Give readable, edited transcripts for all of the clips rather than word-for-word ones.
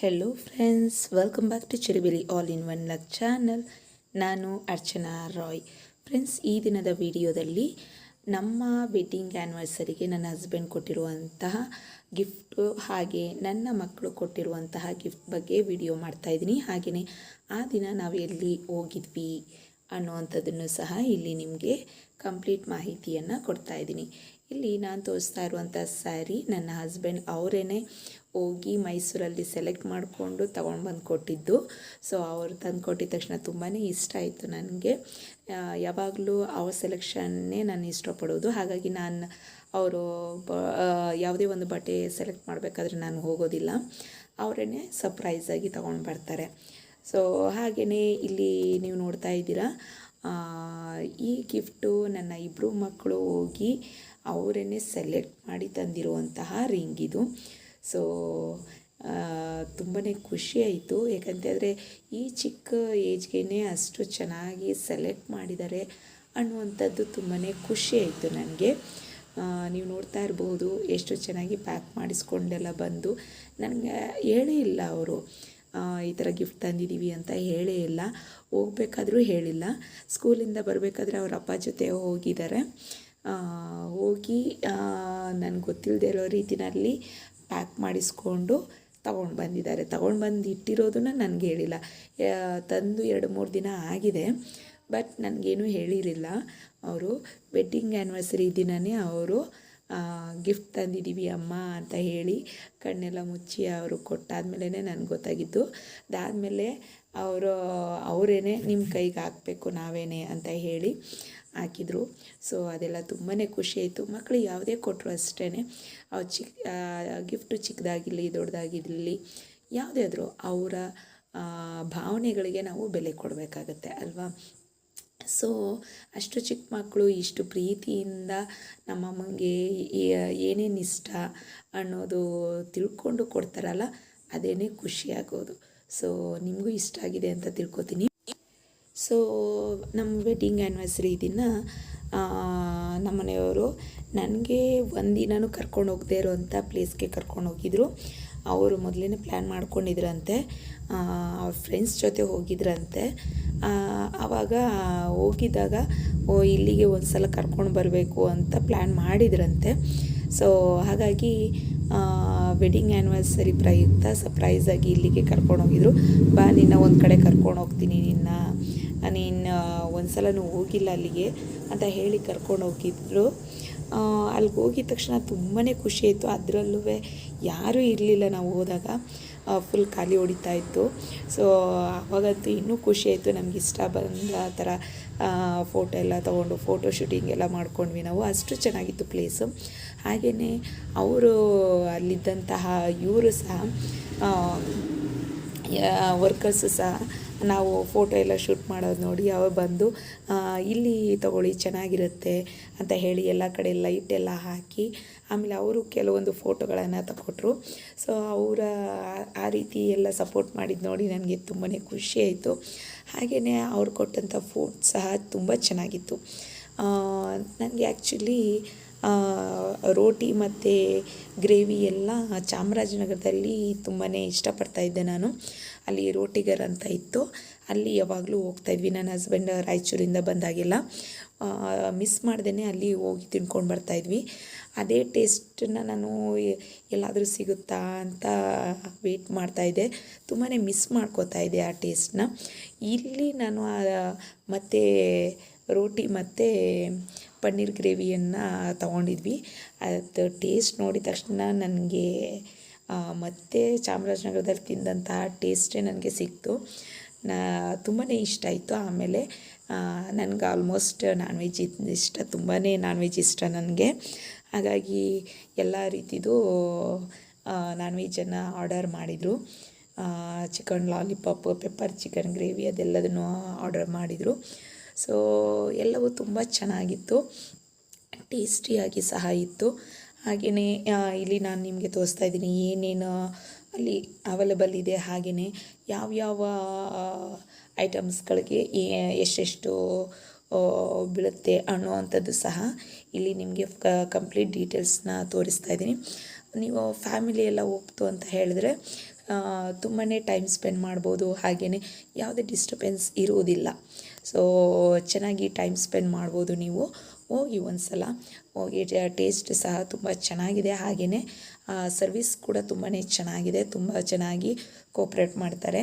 Hello friends, welcome back to Chiribili all in one luck channel. ನಾನು Archana Roy. Friends, ಈ ದಿನದ ವಿಡಿಯೋದಲ್ಲಿ ನಮ್ಮ ವೆಡ್ಡಿಂಗ್ ಆ್ಯನಿವರ್ಸರಿಗೆ ನನ್ನ ಹಸ್ಬೆಂಡ್ ಕೊಟ್ಟಿರುವಂತಹ ಗಿಫ್ಟು ಹಾಗೆ ನನ್ನ ಮಕ್ಕಳು ಕೊಟ್ಟಿರುವಂತಹ ಗಿಫ್ಟ್ ಬಗ್ಗೆ ವಿಡಿಯೋ ಮಾಡ್ತಾಯಿದ್ದೀನಿ. ಹಾಗೆಯೇ ಆ ದಿನ ನಾವು ಎಲ್ಲಿ ಹೋಗಿದ್ವಿ ಅನ್ನುವಂಥದ್ದನ್ನು ಸಹ ಇಲ್ಲಿ ನಿಮಗೆ ಕಂಪ್ಲೀಟ್ ಮಾಹಿತಿಯನ್ನು ಕೊಡ್ತಾಯಿದ್ದೀನಿ. ಇಲ್ಲಿ ನಾನು ತೋರಿಸ್ತಾ ಇರುವಂಥ ಸ್ಯಾರಿ ನನ್ನ ಹಸ್ಬೆಂಡ್ ಅವರೇ ಹೋಗಿ ಮೈಸೂರಲ್ಲಿ ಸೆಲೆಕ್ಟ್ ಮಾಡಿಕೊಂಡು ತೊಗೊಂಡು ಬಂದು ಕೊಟ್ಟಿದ್ದು. ಸೊ ಅವ್ರು ತಂದು ಕೊಟ್ಟಿದ ತಕ್ಷಣ ತುಂಬಾ ಇಷ್ಟ ಆಯಿತು ನನಗೆ. ಯಾವಾಗಲೂ ಅವ್ರ ಸೆಲೆಕ್ಷನ್ನೇ ನಾನು ಇಷ್ಟಪಡೋದು. ಹಾಗಾಗಿ ನಾನು ಅವರು ಯಾವುದೇ ಒಂದು ಬಟ್ಟೆ ಸೆಲೆಕ್ಟ್ ಮಾಡಬೇಕಾದ್ರೆ ನಾನು ಹೋಗೋದಿಲ್ಲ, ಅವರೇ ಸರ್ಪ್ರೈಸಾಗಿ ತೊಗೊಂಡು ಬರ್ತಾರೆ. ಸೊ ಹಾಗೆಯೇ ಇಲ್ಲಿ ನೀವು ನೋಡ್ತಾ ಇದ್ದೀರಾ, ಈ ಗಿಫ್ಟು ನನ್ನ ಇಬ್ಬರು ಮಕ್ಕಳು ಹೋಗಿ ಅವರೇ ಸೆಲೆಕ್ಟ್ ಮಾಡಿ ತಂದಿರುವಂತಹ ರಿಂಗ್ ಇದು. ಸೊ ತುಂಬಾ ಖುಷಿ ಆಯಿತು, ಯಾಕಂತಂದರೆ ಈ ಚಿಕ್ಕ ಏಜ್ಗೆ ಅಷ್ಟು ಚೆನ್ನಾಗಿ ಸೆಲೆಕ್ಟ್ ಮಾಡಿದ್ದಾರೆ ಅನ್ನುವಂಥದ್ದು ತುಂಬಾ ಖುಷಿ ಆಯಿತು ನನಗೆ. ನೀವು ನೋಡ್ತಾ ಇರ್ಬೋದು ಎಷ್ಟು ಚೆನ್ನಾಗಿ ಪ್ಯಾಕ್ ಮಾಡಿಸ್ಕೊಂಡೆಲ್ಲ ಬಂದು ನನಗೆ ಹೇಳೇ ಇಲ್ಲ ಅವರು ಈ ಥರ ಗಿಫ್ಟ್ ತಂದಿದ್ದೀವಿ ಅಂತ ಹೇಳೇ ಇಲ್ಲ. ಹೋಗ್ಬೇಕಾದ್ರೂ ಹೇಳಿಲ್ಲ. ಸ್ಕೂಲಿಂದ ಬರಬೇಕಾದ್ರೆ ಅವ್ರ ಅಪ್ಪ ಜೊತೆ ಹೋಗಿದ್ದಾರೆ. ಹೋಗಿ ನನಗೆ ಗೊತ್ತಿಲ್ಲದೆ ಇರೋ ರೀತಿಯಲ್ಲಿ ಪ್ಯಾಕ್ ಮಾಡಿಸ್ಕೊಂಡು ತಗೊಂಡು ಬಂದಿದ್ದಾರೆ. ತಗೊಂಡು ಬಂದು ಇಟ್ಟಿರೋದನ್ನ ನನಗೆ ಹೇಳಿಲ್ಲ. ತಂದು 2-3 ದಿನ ಆಗಿದೆ, ಬಟ್ ನನಗೇನು ಹೇಳಿರಲಿಲ್ಲ. ಅವರು ವೆಡ್ಡಿಂಗ್ ಆ್ಯನಿವರ್ಸರಿ ದಿನವೇ ಅವರು ಗಿಫ್ಟ್ ತಂದಿದ್ದೀವಿ ಅಮ್ಮ ಅಂತ ಹೇಳಿ ಕಣ್ಣೆಲ್ಲ ಮುಚ್ಚಿ ಅವರು ಕೊಟ್ಟಾದಮೇಲೆ ನನಗೆ ಗೊತ್ತಾಗಿದ್ದು. ಅದಾದಮೇಲೆ ಅವರೇ ನಿಮ್ಮ ಕೈಗೆ ಹಾಕಬೇಕು ನಾವೇನೆ ಅಂತ ಹೇಳಿ ಹಾಕಿದರು. ಸೊ ಅದೆಲ್ಲ ತುಂಬಾ ಖುಷಿ ಆಯಿತು. ಮಕ್ಕಳು ಯಾವುದೇ ಕೊಟ್ಟರು ಅಷ್ಟೇ, ಅವ್ರು ಗಿಫ್ಟು ಚಿಕ್ಕದಾಗಿರಲಿ ದೊಡ್ಡದಾಗಿರಲಿ ಯಾವುದೇ ಆದರೂ ಅವರ ಭಾವನೆಗಳಿಗೆ ನಾವು ಬೆಲೆ ಕೊಡಬೇಕಾಗತ್ತೆ ಅಲ್ವಾ. ಸೊ ಅಷ್ಟು ಚಿಕ್ಕ ಮಕ್ಕಳು ಇಷ್ಟು ಪ್ರೀತಿಯಿಂದ ನಮ್ಮಮ್ಮಂಗೆ ಏನೇನು ಇಷ್ಟ ಅನ್ನೋದು ತಿಳ್ಕೊಂಡು ಕೊಡ್ತಾರಲ್ಲ, ಅದೇ ಖುಷಿಯಾಗೋದು. ಸೊ ನಿಮಗೂ ಇಷ್ಟ ಆಗಿದೆ ಅಂತ ತಿಳ್ಕೊತೀನಿ. ಸೊ ನಮ್ಮ ವೆಡ್ಡಿಂಗ್ ಆ್ಯನಿವರ್ಸರಿ ದಿನ ನಮ್ಮ ಮನೆಯವರು ನನಗೆ ಒಂದಿನೂ ಕರ್ಕೊಂಡು ಹೋಗದೇ ಇರೋವಂಥ ಪ್ಲೇಸ್ಗೆ ಕರ್ಕೊಂಡು ಹೋಗಿದ್ರು. ಅವರು ಮೊದಲೇ ಪ್ಲ್ಯಾನ್ ಮಾಡ್ಕೊಂಡಿದ್ರಂತೆ, ಅವ್ರ ಫ್ರೆಂಡ್ಸ್ ಜೊತೆ ಹೋಗಿದ್ರಂತೆ. ಆವಾಗ ಹೋಗಿದ್ದಾಗ ಇಲ್ಲಿಗೆ ಒಂದು ಸಲ ಕರ್ಕೊಂಡು ಬರಬೇಕು ಅಂತ ಪ್ಲ್ಯಾನ್ ಮಾಡಿದ್ರಂತೆ. ಸೊ ಹಾಗಾಗಿ ವೆಡ್ಡಿಂಗ್ ಆ್ಯನಿವರ್ಸರಿ ಪ್ರಯುಕ್ತ ಸರ್ಪ್ರೈಸಾಗಿ ಇಲ್ಲಿಗೆ ಕರ್ಕೊಂಡು ಹೋಗಿದ್ರು. ಬಾ ನಿನ್ನ ಒಂದು ಕಡೆ ಕರ್ಕೊಂಡು ಹೋಗ್ತೀನಿ, ನೀನು ಒಂದು ಸಲನೂ ಹೋಗಿಲ್ಲ ಅಲ್ಲಿಗೆ ಅಂತ ಹೇಳಿ ಕರ್ಕೊಂಡು ಹೋಗಿದ್ರು. ಅಲ್ಲಿಗೆ ಹೋಗಿದ ತಕ್ಷಣ ತುಂಬಾ ಖುಷಿ ಆಯಿತು. ಅದರಲ್ಲೂ ಯಾರೂ ಇರಲಿಲ್ಲ, ನಾವು ಹೋದಾಗ ಫುಲ್ ಖಾಲಿ ಹೊಡಿತಾ ಇತ್ತು. ಸೊ ಆವಾಗಂತೂ ಇನ್ನೂ ಖುಷಿ ಆಯಿತು. ನಮ್ಗೆ ಇಷ್ಟ ಬಂದ ಆ ಥರ ಫೋಟೋ ಎಲ್ಲ ತೊಗೊಂಡು ಫೋಟೋ ಶೂಟಿಂಗ್ ಎಲ್ಲ ಮಾಡ್ಕೊಂಡ್ವಿ ನಾವು. ಅಷ್ಟು ಚೆನ್ನಾಗಿತ್ತು ಪ್ಲೇಸು. ಹಾಗೆಯೇ ಅವರು ಅಲ್ಲಿದ್ದಂತಹ ಇವರು ಸಹ ವರ್ಕರ್ಸು ಸಹ ನಾವು ಫೋಟೋ ಎಲ್ಲ ಶೂಟ್ ಮಾಡೋದು ನೋಡಿ ಅವ್ರು ಬಂದು ಇಲ್ಲಿ ತೊಗೊಳ್ಳಿ ಚೆನ್ನಾಗಿರುತ್ತೆ ಅಂತ ಹೇಳಿ ಎಲ್ಲ ಕಡೆ ಲೈಟ್ ಎಲ್ಲ ಹಾಕಿ ಆಮೇಲೆ ಅವರು ಕೆಲವೊಂದು ಫೋಟೋಗಳನ್ನು ತಗೊಟ್ರು. ಸೊ ಅವರ ಆ ರೀತಿ ಎಲ್ಲ ಸಪೋರ್ಟ್ ಮಾಡಿದ್ದು ನೋಡಿ ನನಗೆ ತುಂಬಾ ಖುಷಿ ಆಯಿತು. ಹಾಗೆಯೇ ಅವ್ರು ಕೊಟ್ಟಂಥ ಫುಡ್ ಸಹ ತುಂಬ ಚೆನ್ನಾಗಿತ್ತು. ನನಗೆ ಆ್ಯಕ್ಚುಲಿ ರೋಟಿ ಮತ್ತು ಗ್ರೇವಿ ಎಲ್ಲ ಚಾಮರಾಜನಗರದಲ್ಲಿ ತುಂಬಾ ಇಷ್ಟಪಡ್ತಾಯಿದ್ದೆ ನಾನು. ಅಲ್ಲಿ ರೋಟಿಗರ್ ಅಂತ ಇತ್ತು, ಅಲ್ಲಿ ಯಾವಾಗಲೂ ಹೋಗ್ತಾಯಿದ್ವಿ. ನನ್ನ ಹಸ್ಬೆಂಡ್ ರಾಯಚೂರಿಂದ ಬಂದಾಗೆಲ್ಲ ಮಿಸ್ ಮಾಡ್ದೇ ಅಲ್ಲಿ ಹೋಗಿ ತಿನ್ಕೊಂಡು ಬರ್ತಾಯಿದ್ವಿ. ಅದೇ ಟೇಸ್ಟನ್ನು ನಾನು ಎಲ್ಲಾದರೂ ಸಿಗುತ್ತಾ ಅಂತ ವೆಯ್ಟ್ ಮಾಡ್ತಾಯಿದ್ದೆ. ತುಂಬಾ ಮಿಸ್ ಮಾಡ್ಕೋತಾಯಿದ್ದೆ ಆ ಟೇಸ್ಟನ್ನ. ಇಲ್ಲಿ ನಾನು ಮತ್ತು ರೋಟಿ ಮತ್ತು ಪನ್ನೀರ್ ಗ್ರೇವಿಯನ್ನು ತೊಗೊಂಡಿದ್ವಿ. ಅದು ಟೇಸ್ಟ್ ನೋಡಿದ ತಕ್ಷಣ ನನಗೆ ಮತ್ತು ಚಾಮರಾಜನಗರದಲ್ಲಿ ತಿಂದಂತಹ ಟೇಸ್ಟೇ ನನಗೆ ಸಿಕ್ತು. ತುಂಬಾ ಇಷ್ಟ ಆಯಿತು. ಆಮೇಲೆ ನನಗೆ ಆಲ್ಮೋಸ್ಟ್ ನಾನ್ ವೆಜ್ ಇಷ್ಟ, ತುಂಬಾ ನಾನ್ ವೆಜ್ ಇಷ್ಟ ನನಗೆ. ಹಾಗಾಗಿ ಎಲ್ಲ ರೀತಿದು ನಾನ್ ವೆಜ್ಜನ್ನು ಆರ್ಡರ್ ಮಾಡಿದರು. Chicken lollipop, pepper chicken gravy ಅದೆಲ್ಲದನ್ನು ಆರ್ಡರ್ ಮಾಡಿದರು. ಸೊ ಎಲ್ಲವೂ ತುಂಬ ಚೆನ್ನಾಗಿತ್ತು, ಟೇಸ್ಟಿಯಾಗಿ ಸಹ ಇತ್ತು. ಹಾಗೆಯೇ ಇಲ್ಲಿ ನಾನು ನಿಮಗೆ ತೋರಿಸ್ತಾ ಇದ್ದೀನಿ ಏನೇನು ಅಲ್ಲಿ ಅವೈಲೇಬಲ್ ಇದೆ. ಹಾಗೆಯೇ ಯಾವ್ಯಾವ ಐಟಮ್ಸ್ಗಳಿಗೆ ಎಷ್ಟೆಷ್ಟು ಬೀಳುತ್ತೆ ಅನ್ನುವಂಥದ್ದು ಸಹ ಇಲ್ಲಿ ನಿಮಗೆ ಕಂಪ್ಲೀಟ್ ಡೀಟೇಲ್ಸ್ನ ತೋರಿಸ್ತಾ ಇದ್ದೀನಿ. ನೀವು ಫ್ಯಾಮಿಲಿ ಎಲ್ಲ ಹೋಗ್ತು ಅಂತ ಹೇಳಿದ್ರೆ ತುಂಬಾ ಟೈಮ್ ಸ್ಪೆಂಡ್ ಮಾಡ್ಬೋದು. ಹಾಗೆಯೇ ಯಾವುದೇ ಡಿಸ್ಟರ್ಬೆನ್ಸ್ ಇರುವುದಿಲ್ಲ. ಸೊ ಚೆನ್ನಾಗಿ ಟೈಮ್ ಸ್ಪೆಂಡ್ ಮಾಡ್ಬೋದು. ನೀವು ಹೋಗಿ ಒಂದು ಸಲ ಹೋಗಿ, ಟೇಸ್ಟ್ ಸಹ ತುಂಬ ಚೆನ್ನಾಗಿದೆ. ಹಾಗೆಯೇ ಸರ್ವಿಸ್ ಕೂಡ ತುಂಬಾ ಚೆನ್ನಾಗಿದೆ, ತುಂಬ ಚೆನ್ನಾಗಿ ಕೋಪ್ರೇಟ್ ಮಾಡ್ತಾರೆ.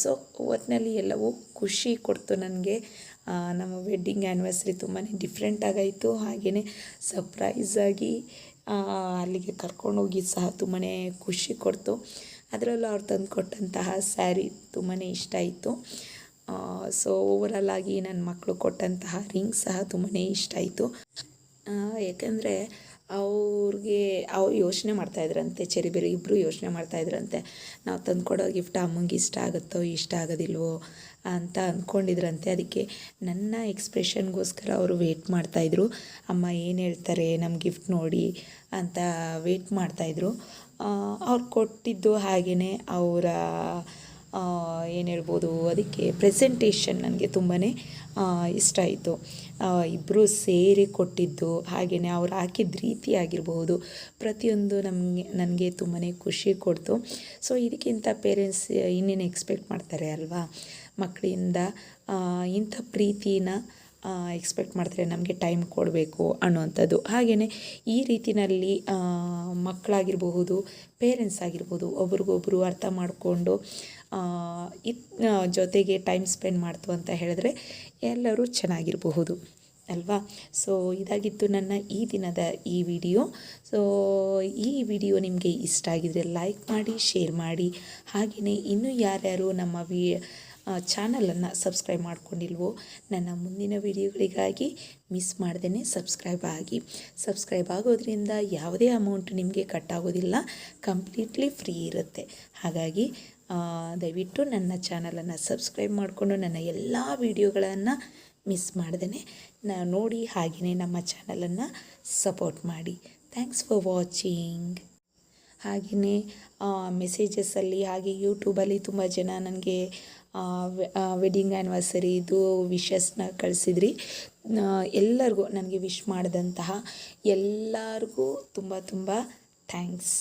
ಸೊ ಒಟ್ಟಿನಲ್ಲಿ ಎಲ್ಲವೂ ಖುಷಿ ಕೊಡ್ತು ನನಗೆ. ನಮ್ಮ ವೆಡ್ಡಿಂಗ್ ಆ್ಯನಿವರ್ಸರಿ ತುಂಬಾ ಡಿಫ್ರೆಂಟಾಗಾಯಿತು. ಹಾಗೆಯೇ ಸರ್ಪ್ರೈಸಾಗಿ ಅಲ್ಲಿಗೆ ಕರ್ಕೊಂಡೋಗಿ ಸಹ ತುಂಬಾ ಖುಷಿ ಕೊಡ್ತು. ಅದರಲ್ಲೂ ಅವ್ರು ತಂದು ಕೊಟ್ಟಂತಹ ಸ್ಯಾರಿ ತುಂಬಾ ಇಷ್ಟ ಆಯಿತು. ಸೊ ಓವರಾಲಾಗಿ ನನ್ನ ಮಕ್ಕಳು ಕೊಟ್ಟಂತಹ ರಿಂಗ್ ಸಹ ತುಂಬಾ ಇಷ್ಟ ಆಯಿತು. ಯಾಕೆಂದರೆ ಅವ್ರು ಯೋಚನೆ ಮಾಡ್ತಾಯಿದ್ರಂತೆ, ಚೆರಿಬೇರು ಇಬ್ಬರು ಯೋಚನೆ ಮಾಡ್ತಾಯಿದ್ರಂತೆ, ನಾವು ತಂದು ಕೊಡೋ ಗಿಫ್ಟ್ ಅಮ್ಮಂಗೆ ಇಷ್ಟ ಆಗುತ್ತೋ ಇಷ್ಟ ಆಗೋದಿಲ್ವೋ ಅಂತ ಅಂದ್ಕೊಂಡಿದ್ರಂತೆ. ಅದಕ್ಕೆ ನನ್ನ ಎಕ್ಸ್ಪ್ರೆಷನ್ಗೋಸ್ಕರ ಅವರು ವೇಟ್ ಮಾಡ್ತಾಯಿದ್ರು. ಅಮ್ಮ ಏನು ಹೇಳ್ತಾರೆ ನಮ್ಮ ಗಿಫ್ಟ್ ನೋಡಿ ಅಂತ ವೇಟ್ ಮಾಡ್ತಾಯಿದ್ರು. ಅವ್ರು ಕೊಟ್ಟಿದ್ದು ಹಾಗೆಯೇ ಅವರ ಏನು ಹೇಳ್ಬೋದು, ಅದಕ್ಕೆ ಪ್ರೆಸೆಂಟೇಷನ್ ನನಗೆ ತುಂಬಾ ಇಷ್ಟ ಆಯಿತು. ಇಬ್ಬರು ಸೇರಿ ಕೊಟ್ಟಿದ್ದು, ಹಾಗೆಯೇ ಅವ್ರು ಹಾಕಿದ ರೀತಿ ಆಗಿರಬಹುದು, ಪ್ರತಿಯೊಂದು ನನಗೆ ತುಂಬಾ ಖುಷಿ ಕೊಡ್ತು. ಸೊ ಇದಕ್ಕಿಂತ ಪೇರೆಂಟ್ಸ್ ಇನ್ನೇನು ಎಕ್ಸ್ಪೆಕ್ಟ್ ಮಾಡ್ತಾರೆ ಅಲ್ವಾ, ಮಕ್ಕಳಿಂದ ಇಂಥ ಪ್ರೀತಿನ ಎಕ್ಸ್ಪೆಕ್ಟ್ ಮಾಡ್ತಾರೆ, ನಮಗೆ ಟೈಮ್ ಕೊಡಬೇಕು ಅನ್ನೋವಂಥದ್ದು. ಹಾಗೆಯೇ ಈ ರೀತಿಯಲ್ಲಿ ಮಕ್ಕಳಾಗಿರಬಹುದು, ಪೇರೆಂಟ್ಸ್ ಆಗಿರ್ಬೋದು, ಒಬ್ರಿಗೊಬ್ರು ಅರ್ಥ ಮಾಡಿಕೊಂಡು ಜೊತೆಗೆ ಟೈಮ್ ಸ್ಪೆಂಡ್ ಮಾಡ್ತು ಅಂತ ಹೇಳಿದ್ರೆ ಎಲ್ಲರೂ ಚೆನ್ನಾಗಿರಬಹುದು ಅಲ್ವಾ. ಸೊ ಇದಾಗಿತ್ತು ನನ್ನ ಈ ದಿನದ ಈ ವಿಡಿಯೋ. ಸೊ ಈ ವಿಡಿಯೋ ನಿಮಗೆ ಇಷ್ಟ ಆಗಿದರೆ ಲೈಕ್ ಮಾಡಿ, ಶೇರ್ ಮಾಡಿ. ಹಾಗೆಯೇ ಇನ್ನೂ ಯಾರ್ಯಾರು ನಮ್ಮ ಚಾನಲನ್ನು ಸಬ್ಸ್ಕ್ರೈಬ್ ಮಾಡ್ಕೊಂಡಿಲ್ವೋ, ನನ್ನ ಮುಂದಿನ ವಿಡಿಯೋಗಳಿಗಾಗಿ ಮಿಸ್ ಮಾಡ್ದೇ ಸಬ್ಸ್ಕ್ರೈಬ್ ಆಗೋದ್ರಿಂದ ಯಾವುದೇ ಅಮೌಂಟ್ ನಿಮಗೆ ಕಟ್ಟಾಗೋದಿಲ್ಲ, ಕಂಪ್ಲೀಟ್ಲಿ ಫ್ರೀ ಇರುತ್ತೆ. ಹಾಗಾಗಿ ದಯವಿಟ್ಟು ನನ್ನ ಚಾನಲನ್ನು ಸಬ್ಸ್ಕ್ರೈಬ್ ಮಾಡಿಕೊಂಡು ನನ್ನ ಎಲ್ಲ ವಿಡಿಯೋಗಳನ್ನು ಮಿಸ್ ಮಾಡ್ದೇ ನೋಡಿ, ಹಾಗೆಯೇ ನಮ್ಮ ಚಾನಲನ್ನು ಸಪೋರ್ಟ್ ಮಾಡಿ. Thanks for watching. ಹಾಗೆಯೇ ಮೆಸೇಜಸ್ಸಲ್ಲಿ ಹಾಗೆ ಯೂಟ್ಯೂಬಲ್ಲಿ ತುಂಬ ಜನ ನನಗೆ ವೆಡ್ಡಿಂಗ್ ಆ್ಯನಿವರ್ಸರಿದು ವಿಶಸ್ನ ಕಳಿಸಿದ್ರಿ. ಎಲ್ಲರಿಗೂ ನನಗೆ ವಿಶ್ ಮಾಡಿದಂತಹ ಎಲ್ಲರಿಗೂ ತುಂಬ ಥ್ಯಾಂಕ್ಸ್.